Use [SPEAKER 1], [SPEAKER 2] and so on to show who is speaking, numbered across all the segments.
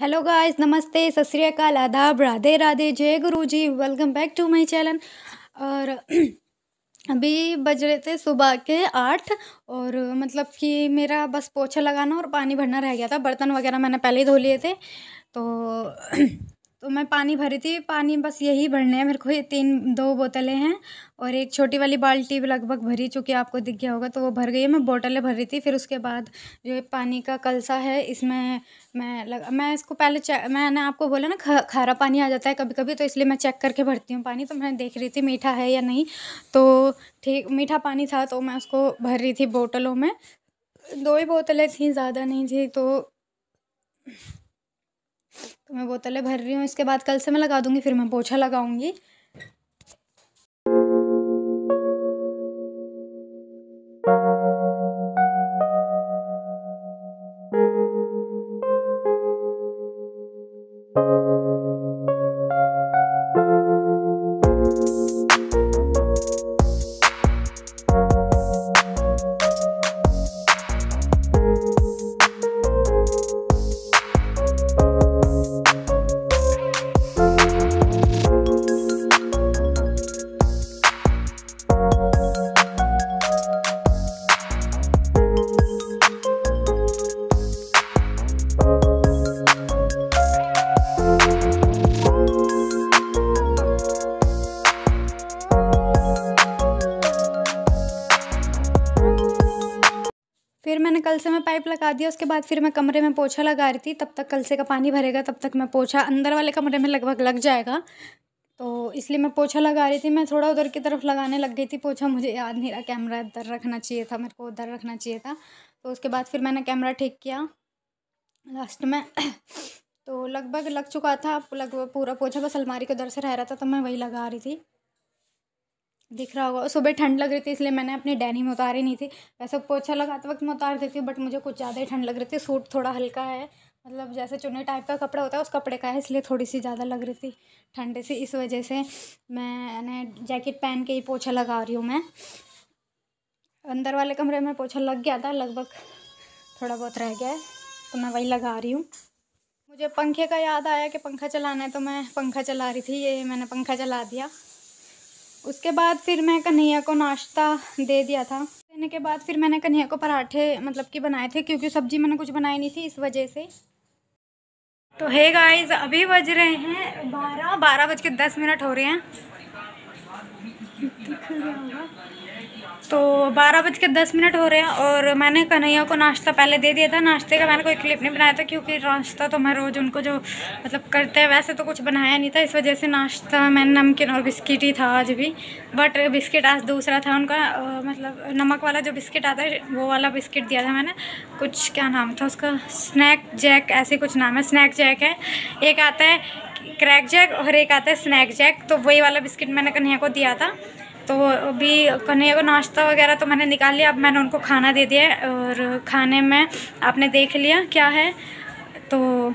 [SPEAKER 1] Hello guys, नमस्ते, सत श्री अकाल, आदाब, राधे राधे, जय गुरु जी। Welcome back to my channel. और अभी बज रहे थे सुबह के 8 और मतलब कि मेरा बस पोछा लगाना और पानी भरना रह गया था। बर्तन वगैरह मैंने पहले ही धो लिए थे तो तो मैं पानी भरी थी। पानी बस यही भरने हैं मेरे को। ये 2 बोतलें हैं और एक छोटी वाली बाल्टी भी लगभग भरी, चूँकि आपको दिख गया होगा तो वो भर गई है। मैं बोतलें भर रही थी। फिर उसके बाद जो ये पानी का कलसा है इसमें मैं इसको पहले मैंने आपको बोला ना खारा पानी आ जाता है कभी कभी, तो इसलिए मैं चेक करके भरती हूँ पानी। तो मैं देख रही थी मीठा है या नहीं, तो ठीक मीठा पानी था तो मैं उसको भर रही थी बोतलों में। 2 ही बोतलें थी, ज़्यादा नहीं थी, तो मैं बोतलें भर रही हूँ। इसके बाद कल से मैं लगा दूँगी, फिर मैं पोछा लगाऊँगी। फिर मैंने कल से मैं पाइप लगा दिया। उसके बाद फिर मैं कमरे में पोछा लगा रही थी। तब तक कल से का पानी भरेगा, तब तक मैं पोछा अंदर वाले कमरे में लगभग लग जाएगा, तो इसलिए मैं पोछा लगा रही थी। मैं थोड़ा उधर की तरफ लगाने लग गई थी पोछा। मुझे याद नहीं रहा, कैमरा इधर रखना चाहिए था, मेरे को उधर रखना चाहिए था। तो उसके बाद फिर मैंने कैमरा ठीक किया लास्ट में तो लगभग लग चुका था, लगभग पूरा पोछा। बस अलमारी के उधर से रह रहा था तो मैं वही लगा रही थी। दिख रहा होगा। सुबह ठंड लग रही थी इसलिए मैंने अपनी डेनिम उतारी नहीं थी। वैसे पोछा लगाते वक्त मैं उतार देती हूँ, बट मुझे कुछ ज़्यादा ही ठंड लग रही थी। सूट थोड़ा हल्का है, मतलब जैसे चुन्नी टाइप का कपड़ा होता है उस कपड़े का है, इसलिए थोड़ी सी ज़्यादा लग रही थी ठंड से। इस वजह से मैंने जैकेट पहन के ही पोछा लगा रही हूँ। मैं अंदर वाले कमरे में पोछा लग गया था, लगभग थोड़ा बहुत रह गया है तो मैं वही लगा रही हूँ। मुझे पंखे का याद आया कि पंखा चलाना है, तो मैं पंखा चला रही थी। ये मैंने पंखा चला दिया। उसके बाद फिर मैं कन्हैया को नाश्ता दे दिया था। देने के बाद फिर मैंने कन्हैया को पराठे मतलब कि बनाए थे, क्योंकि सब्जी मैंने कुछ बनाई नहीं थी, इस वजह से। तो हे गाइस, अभी बज रहे हैं 12:10 हो रहे हैं। दिख रहा होगा तो 12:10 हो रहे हैं और मैंने कन्हैया को नाश्ता पहले दे दिया था। नाश्ते का मैंने कोई क्लिप नहीं बनाया था, क्योंकि नाश्ता तो मैं रोज़ उनको जो मतलब करते हैं वैसे तो कुछ बनाया नहीं था। इस वजह से नाश्ता मैंने नमकीन और बिस्किट ही था आज भी। बट बिस्किट आज दूसरा था उनका, मतलब नमक वाला जो बिस्किट आता है वो वाला बिस्किट दिया था मैंने। कुछ क्या नाम था उसका, स्नैक जैक ऐसे कुछ नाम है, स्नैक जैक है। एक आता है क्रैक जैक और एक आता है स्नैक जैक, तो वही वाला बिस्किट मैंने कन्हैया को दिया था। तो अभी कन्हैया को नाश्ता वगैरह तो मैंने निकाल लिया। अब मैंने उनको खाना दे दिया है और खाने में आपने देख लिया क्या है। तो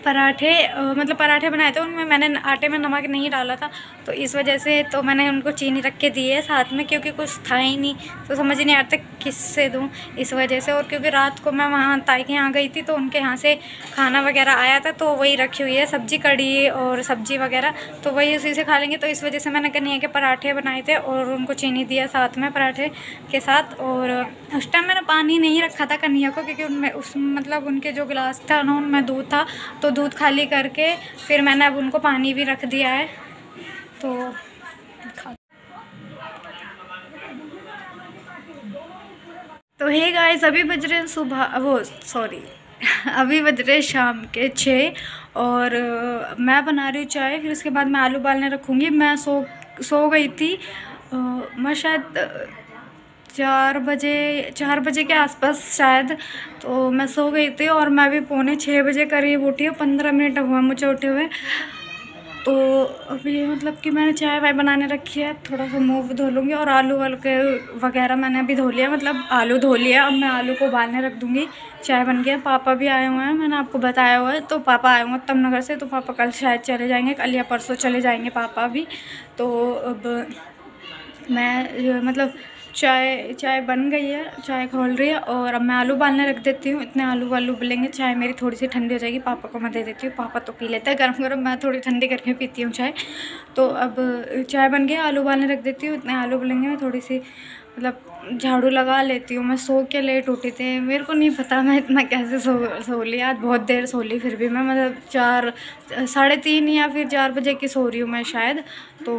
[SPEAKER 1] पराठे मतलब पराठे बनाए थे, उनमें मैंने आटे में नमक नहीं डाला था, तो इस वजह से तो मैंने उनको चीनी रख के दी है साथ में, क्योंकि कुछ था ही नहीं तो समझ नहीं आता किससे दूँ, इस वजह से। और क्योंकि रात को मैं वहाँ ताई के यहाँ गई थी तो उनके यहाँ से खाना वगैरह आया था, तो वही रखी हुई है सब्जी, कढ़ी और सब्जी वगैरह, तो वही उसी से खा लेंगे। तो इस वजह से मैंने कन्हैया के पराठे बनाए थे और उनको चीनी दिया साथ में पराठे के साथ। और उस टाइम मैंने पानी नहीं रखा था कन्हैया को, क्योंकि उनमें उस मतलब उनके जो गिलास था ना उनमें दूध था, तो दूध खाली करके फिर मैंने अब उनको पानी भी रख दिया है। तो हे गाइस, अभी बज रहे हैं अभी बज रहे शाम के 6 और मैं बना रही हूँ चाय। फिर उसके बाद मैं आलू उबालने रखूँगी। मैं सो गई थी, मैं शायद 4 बजे के आसपास शायद, तो मैं सो गई थी और मैं भी 5:45 बजे करीब उठी हूँ। 15 मिनट हुआ मुझे उठे हुए। तो अभी मतलब कि मैंने चाय वाय बनाने रखी है, थोड़ा सा मुँह धो लूँगी और आलू वाल के वगैरह मैंने अभी धो लिया, मतलब आलू धो लिया। अब मैं आलू को उबालने रख दूँगी। चाय बन गया। पापा भी आए हुए हैं, मैंने आपको बताया हुआ है। तो पापा आए हुए हैं तमनगर से, तो पापा कल शायद चले जाएंगे, कल या परसों चले जाएंगे पापा भी। तो अब मैं मतलब चाय बन गई है, चाय खोल रही है और अब मैं आलू उबालने रख देती हूँ। इतने आलू वालू उबलेंगे, चाय मेरी थोड़ी सी ठंडी हो जाएगी, पापा को मैं दे देती हूँ। पापा तो पी लेते हैं गरम गरम, मैं थोड़ी ठंडी करके पीती हूँ चाय। तो अब चाय बन गया, आलू उबालने रख देती हूँ। इतने आलू उबलेंगे, मैं थोड़ी सी मतलब झाड़ू लगा लेती हूँ। मैं सो के लेट उठी थी, मेरे को नहीं पता मैं इतना कैसे सो ली आज, बहुत देर सो ली। फिर भी मैं मतलब 3:30 या फिर 4 बजे की सो रही हूँ मैं शायद। तो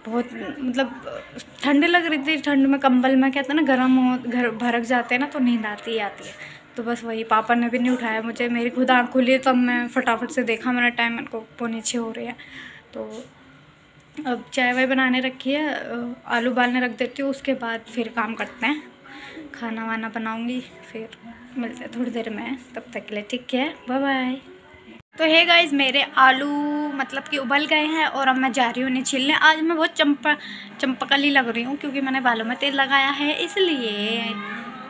[SPEAKER 1] बहुत मतलब ठंड लग रही थी, ठंड में कंबल में कहते हैं ना गर्म हो, घर भड़क जाते हैं ना, तो नींद आती ही आती है। तो बस वही, पापा ने भी नहीं उठाया मुझे, मेरी खुद आँख खुली तब मैं फटाफट से देखा मैंने टाइम, मेरे को 6:45 हो रहे हैं। तो अब चाय वाय बनाने रखी है, आलू उबालने रख देती हूँ, उसके बाद फिर काम करते हैं। खाना वाना बनाऊँगी, फिर मिलते हैं थोड़ी देर में, तब तक के लिए ठीक है, बाय बाय। तो हे गाइस, मेरे आलू मतलब कि उबल गए हैं और अब मैं जा रही हूँ उन्हें छीलने। आज मैं बहुत चंपकली लग रही हूँ क्योंकि मैंने बालों में तेल लगाया है, इसलिए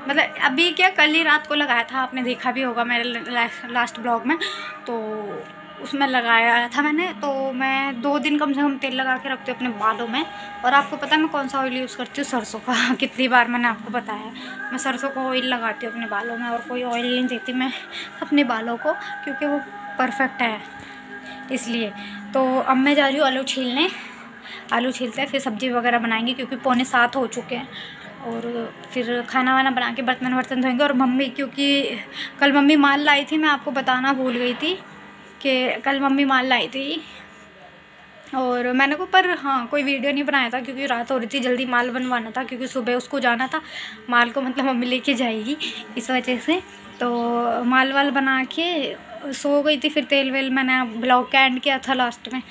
[SPEAKER 1] मतलब अभी क्या, कल ही रात को लगाया था, आपने देखा भी होगा मेरे लास्ट ब्लॉग में, तो उसमें लगाया था मैंने। तो मैं 2 दिन कम से कम तेल लगा के रखती हूँ अपने बालों में। और आपको पता है मैं कौन सा ऑयल यूज़ करती हूँ? सरसों का। कितनी बार मैंने आपको बताया, मैं सरसों का ऑयल लगाती हूँ अपने बालों में, और कोई ऑयल नहीं देती मैं अपने बालों को, क्योंकि वो परफेक्ट है इसलिए। तो अब मैं जा रही हूँ आलू छीलने, आलू छीलते हैं फिर सब्ज़ी वगैरह बनाएंगे, क्योंकि 6:45 हो चुके हैं। और फिर खाना वाना बना के बर्तन वर्तन धोएंगे। और मम्मी, क्योंकि कल मम्मी माल लाई थी, मैं आपको बताना भूल गई थी कि कल मम्मी माल लाई थी, और मैंने को पर हाँ कोई वीडियो नहीं बनाया था क्योंकि रात हो रही थी, जल्दी माल बनवाना था क्योंकि सुबह उसको जाना था। माल को मतलब मम्मी लेके जाएगी, इस वजह से। तो माल वाल बना के सो गई थी। फिर तेल वेल मैंने ब्लॉग का एंड किया था लास्ट में,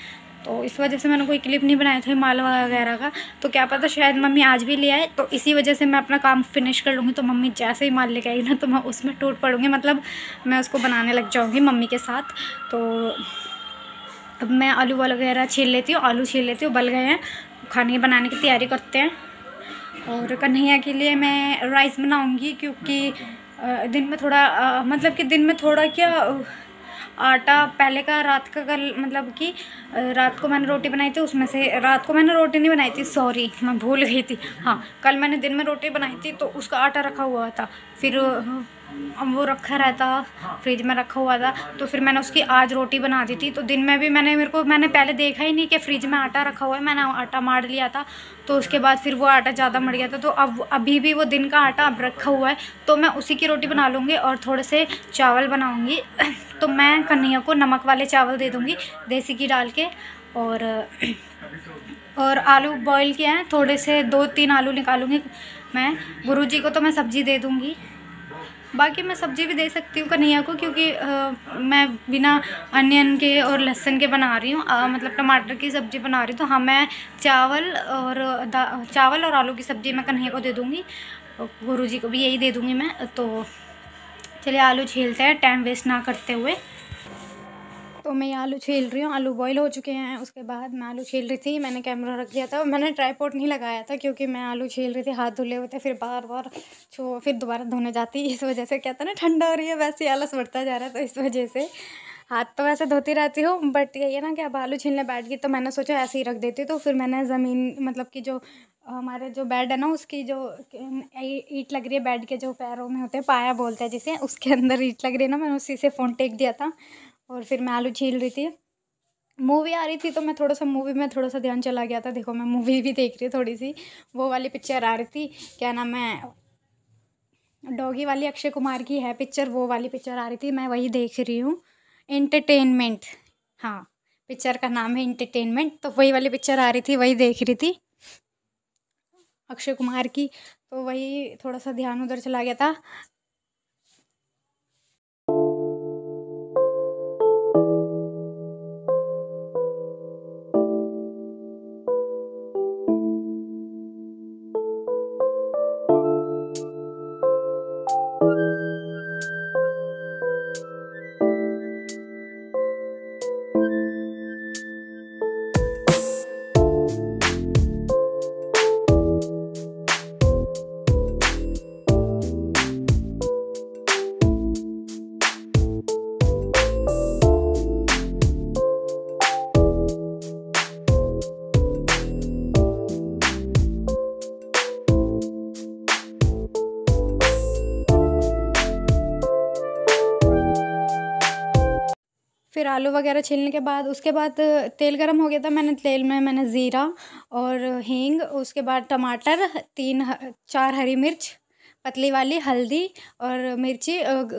[SPEAKER 1] तो इस वजह से मैंने कोई क्लिप नहीं बनाया था माल वगैरह का। तो क्या पता शायद मम्मी आज भी ले आए, तो इसी वजह से मैं अपना काम फिनिश कर लूँगी। तो मम्मी जैसे ही माल लेके आएगी ना, तो मैं उसमें टूट पड़ूँगी, मतलब मैं उसको बनाने लग जाऊँगी मम्मी के साथ। तो अब मैं आलू वगैरह छील लेती हूँ, आलू छील लेती हूँ, उबल गए हैं, खाने बनाने की तैयारी करते हैं। और कन्हैया के लिए मैं राइस बनाऊँगी, क्योंकि दिन में थोड़ा मतलब कि दिन में थोड़ा क्या आटा पहले का रात का कल मतलब कि रात को मैंने रोटी बनाई थी, उसमें से रात को मैंने रोटी नहीं बनाई थी, सॉरी मैं भूल गई थी। हाँ, कल मैंने दिन में रोटी बनाई थी, तो उसका आटा रखा हुआ था, फिर वो रखा रहता, फ्रिज में रखा हुआ था। तो फिर मैंने उसकी आज रोटी बना दी थी। तो दिन में भी मैंने पहले देखा ही नहीं कि फ्रिज में आटा रखा हुआ है, मैंने आटा मार लिया था। तो उसके बाद फिर वो आटा ज़्यादा मर गया था, तो अब अभी भी वो दिन का आटा अब रखा हुआ है, तो मैं उसी की रोटी बना लूँगी और थोड़े से चावल बनाऊँगी। तो मैं कन्हैया को नमक वाले चावल दे दूँगी, देसी घी डाल के। और आलू बॉईल किए हैं, थोड़े से 2-3 आलू निकालूँगी मैं। गुरुजी को तो मैं सब्ज़ी दे दूँगी, बाकी मैं सब्ज़ी भी दे सकती हूँ कन्हैया को, क्योंकि मैं बिना अनियन के और लहसुन के बना रही हूँ, मतलब टमाटर की सब्ज़ी बना रही हूँ। तो हाँ, मैं चावल और आलू की सब्ज़ी मैं कन्हैया को दे दूँगी, गुरुजी को भी यही दे दूँगी मैं। तो चलिए आलू छीलते हैं टाइम वेस्ट ना करते हुए। तो मैं ये आलू छील रही हूँ, आलू बॉईल हो चुके हैं। उसके बाद मैं आलू छील रही थी, मैंने कैमरा रख दिया था, मैंने ट्राइपॉड नहीं लगाया था क्योंकि मैं आलू छील रही थी, हाथ धुले हुए थे, फिर बार फिर दोबारा धोने जाती, इस वजह से। कहता ना ठंडा हो रही है, वैसे ही आलस बढ़ता जा रहा है, तो इस वजह से हाथ तो वैसे धोती रहती हूँ, बट यही है ना कि अब आलू छीलने बैठ गई, तो मैंने सोचा ऐसे ही रख देती। तो फिर मैंने ज़मीन मतलब कि जो हमारे जो बेड है ना, उसकी जो ईंट लग रही है, बेड के जो पैरों में होते हैं, पाया बोलते हैं जिसे, उसके अंदर ईंट लग रही है ना, मैंने उसी से फ़ोन टेक दिया था। और फिर मैं आलू छील रही थी, मूवी आ रही थी, तो मैं मूवी में थोड़ा सा ध्यान चला गया था। देखो मैं मूवी भी देख रही हूँ थोड़ी सी, वो वाली पिक्चर आ रही थी, क्या नाम है, डॉगी वाली, अक्षय कुमार की है पिक्चर, वो वाली पिक्चर आ रही थी, मैं वही देख रही हूँ। एंटरटेनमेंट, हाँ पिक्चर का नाम है एंटरटेनमेंट। तो वही वाली पिक्चर आ रही थी, वही देख रही थी अक्षय कुमार की, तो वही थोड़ा सा ध्यान उधर चला गया था। फिर आलू वगैरह छीलने के बाद उसके बाद तेल गरम हो गया था, तेल में मैंने ज़ीरा और हींग, उसके बाद टमाटर, 4 हरी मिर्च पतली वाली, हल्दी और मिर्ची।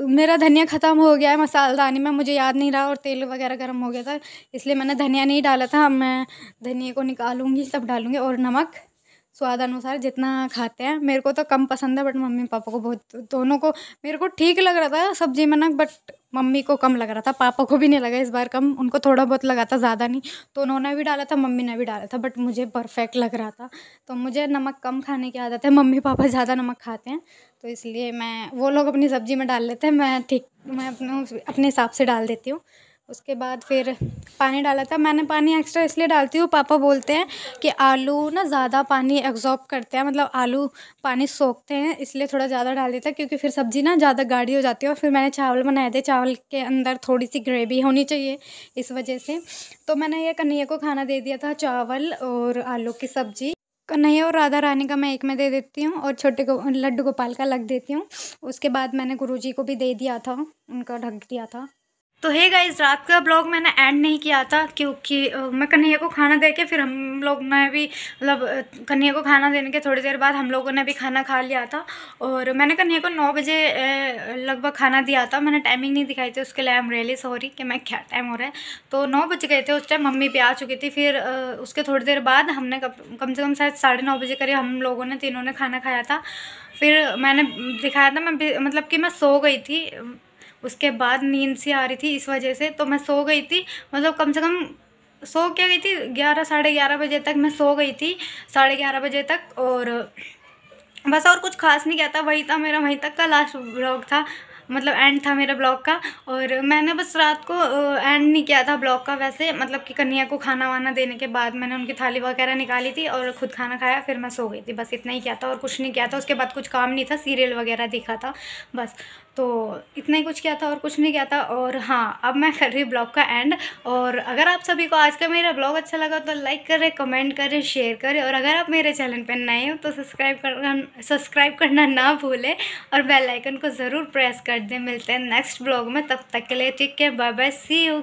[SPEAKER 1] मेरा धनिया ख़त्म हो गया है मसालदानी में, मुझे याद नहीं रहा, और तेल वगैरह गर्म हो गया था इसलिए मैंने धनिया नहीं डाला था। अब मैं धनिया को निकालूंगी तब डालूंगी। और नमक स्वाद अनुसार जितना खाते हैं। मेरे को तो कम पसंद है बट मम्मी पापा को बहुत, दोनों को। मेरे को ठीक लग रहा था सब्जी में नमक, बट मम्मी को कम लग रहा था, पापा को भी नहीं लगा इस बार कम, उनको थोड़ा बहुत लगा था, ज़्यादा नहीं। तो उन्होंने भी डाला था, मम्मी ने भी डाला था, बट मुझे परफेक्ट लग रहा था। तो मुझे नमक कम खाने की आदत है, मम्मी पापा ज़्यादा नमक खाते हैं, तो इसलिए वो लोग अपनी सब्ज़ी में डाल लेते हैं, मैं अपने हिसाब से डाल देती हूँ। उसके बाद फिर पानी डाला था मैंने। पानी एक्स्ट्रा इसलिए डालती हूँ, पापा बोलते हैं कि आलू ना ज़्यादा पानी एब्जॉर्ब करते हैं, मतलब आलू पानी सोखते हैं, इसलिए थोड़ा ज़्यादा डाल देता है, क्योंकि फिर सब्ज़ी ना ज़्यादा गाढ़ी हो जाती है। और फिर मैंने चावल बनाए थे, चावल के अंदर थोड़ी सी ग्रेवी होनी चाहिए, इस वजह से। तो मैंने ये कन्हैया को खाना दे दिया था, चावल और आलू की सब्ज़ी। कन्हैया और राधा रानी का मैं एक में दे देती हूँ, और छोटे को लड्डू गोपाल का अलग देती हूँ। उसके बाद मैंने गुरुजी को भी दे दिया था, उनका ढक दिया था। तो हे गाइस, रात का ब्लॉग मैंने एंड नहीं किया था, क्योंकि मैं कन्हैया को खाना दे के फिर हम लोग ने भी, मतलब कन्हैया को खाना देने के थोड़ी देर बाद हम लोगों ने भी खाना खा लिया था। और मैंने कन्हैया को 9 बजे लगभग खाना दिया था। मैंने टाइमिंग नहीं दिखाई थी, उसके लिए आई एम रियली सॉरी कि मैं क्या टाइम हो रहा है। तो 9 बज गए थे उस टाइम, मम्मी भी आ चुकी थी। फिर उसके थोड़ी देर बाद हमने कम से कम शायद 9:30 बजे करीब हम लोगों ने तीनों ने खाना खाया था। फिर मैंने दिखाया था, मैं मतलब कि मैं सो गई थी, उसके बाद नींद सी आ रही थी इस वजह से, तो मैं सो गई थी। मतलब कम से कम सो क्या गई थी, 11 साढ़े 11 बजे तक मैं सो गई थी, 11:30 बजे तक। और बस और कुछ खास नहीं किया था, वही था मेरा वहीं तक का लास्ट ब्लॉग था, मतलब एंड था मेरा ब्लॉग का। और मैंने बस रात को एंड नहीं किया था ब्लॉग का वैसे, मतलब कि कन्हैया को खाना वाना देने के बाद मैंने उनकी थाली वगैरह निकाली थी और ख़ुद खाना खाया, फिर मैं सो गई थी। बस इतना ही किया था और कुछ नहीं किया था। उसके बाद कुछ काम नहीं था, सीरियल वगैरह देखा था बस। तो इतना ही कुछ किया था और कुछ नहीं किया था। और हाँ, अब मैं कर रही हूँ ब्लॉग का एंड। और अगर आप सभी को आज का मेरा ब्लॉग अच्छा लगा तो लाइक करें, कमेंट करें, शेयर करें। और अगर आप मेरे चैनल पर नए हो तो सब्सक्राइब करना ना भूलें, और बेल आइकन को ज़रूर प्रेस कर दें। मिलते हैं नेक्स्ट ब्लॉग में, तब तक के लिए ठीक है, बाय बाय, सी यू।